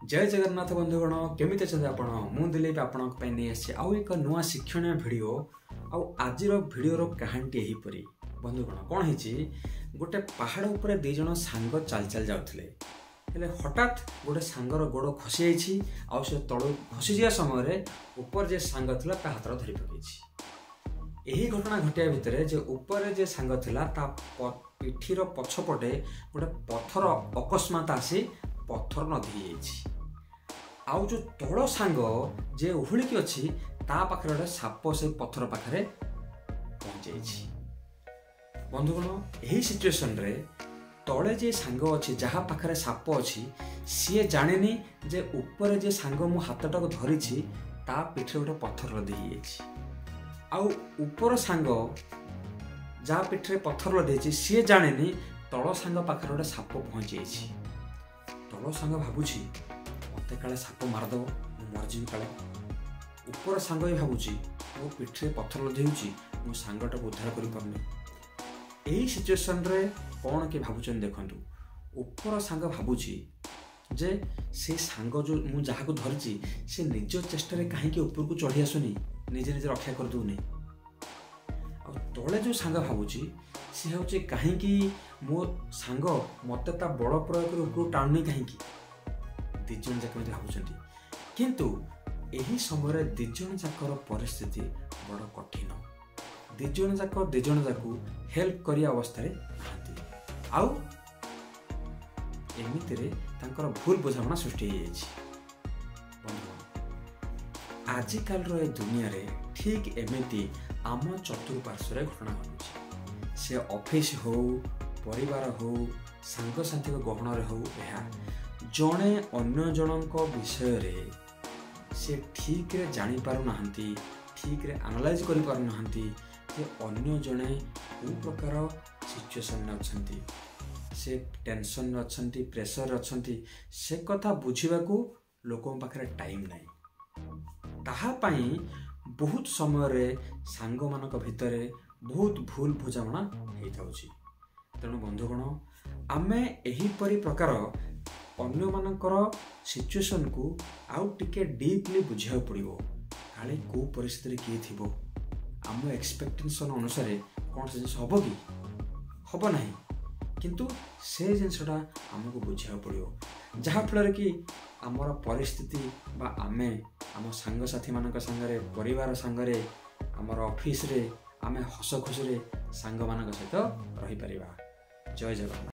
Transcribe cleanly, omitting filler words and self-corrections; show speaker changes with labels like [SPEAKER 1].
[SPEAKER 1] जय जगन्नाथ बंधुगण केमिति अछंती आपण मु दिलीप आपण पे नै आसी आउ एक नुआ शिक्षणीय वीडियो आउ आजिर वीडियो रो कहानी एही परी बंधुगण कोन हिची गोटे पहाड़ ऊपर दे जण सांग चल चल जाउथले हेले हठात गोटे सांगर गोड़ खसी जाइछि आउ से तळु खसी जिया समय रे ऊपर जे सांग थिला ता हातर धरि पकेछि। एही घटना घटिया भितरे जे ऊपर जे सांग थिला ता पिठीर पछपटे गोटे पत्थर अकस्मात आसी पत्थर नदी जाइछि आउ जो तळ सांग जे उहुलिकी अछि ता पाखरे गोटे साप से पत्थर पाखरे पहुंच जाइछि। बंधुगण एही सिचुएशन रे तळे जे सांग अछि जहा पाखरे साप अछि सीए जानेनी जे ऊपर जे सांग मु हातटा को धरिछि ता पिठरे गोटे पत्थर लदी जाइछि आउ ऊपर सांग जहा पिठरे पत्थर लदी सीए जानेनी तळ सांग पाखरे गोटे साप पहुंच जाइछि। तळ सांग भाबुछि मते काले साप मारदब मरजिम काले ऊपर सांग ही भाबुछि मो पिठरे पत्थर लदी होछि मो सांगटा को उद्धार करि परने। एही सिचुएशन रे कोन के भाबुछन देखंतु ऊपर सांग भाबुछि जे से सांग जो मु जहा को धरछि से निज चेष्टा रे काहे के ऊपर को चढ़ी आसुनी निजे निजे रक्षा कर दुनी आ तळे जो सांग भाबुछि से होछि काहे कि मो सांग मते ता बड़ प्रयोग रे ऊपर टाणनी काहे कि दिजन जाक मते भाबुछंती किंतु एही समय रे दिजन जाकर परिस्थिति बड़ कठिन दिजन जाक हेल्प करिया अवस्था रे नाहंती आउ एमिति रे तांकर भूल बुझामणा सृष्टि हो जाइछि। आजिकल रो ए दुनिया रे ठीक एमिति आम चतुर्पार्श्व रे घटना घटुछि से ऑफिस हो परिवार हो सांग साथी को गहन रे हो एहा जणे अन्य जनक विषय रे से ठीक रे जानि पारु नाहंती ठीक रे एनालाइज करि पारु नाहंती जे अन्य जणे को प्रकार सिचुएशन में अछंती से टेंशन में अछंती प्रेशर अछंती से कथा बुझिबा को लोकन पाखरे टाइम नै ताहा पई बहुत समय रे सांग मानक भितरे बहुत भूल बुझामणा हेइ थाउछि। तेणु बंधुगण आमे एही परि प्रकार अन्य मानकर सिचुएशन को आउ टिके डीपली बुझिया पड़िबो काले को परिस्थिति रे किए थिबो आम एक्सपेक्टेशन अनुसार कौन से जिन हम कि हम ना किंतु से जिनसटा आमको बुझा पड़ो जहाँफल कि आमर परिस्थिति बा आमे आम सांग साथी मान सांगे परिवार सांगे आमर ऑफिस रे आमे हस खुशी सांग मान सहित रही पारिबा। जय जगन्नाथ।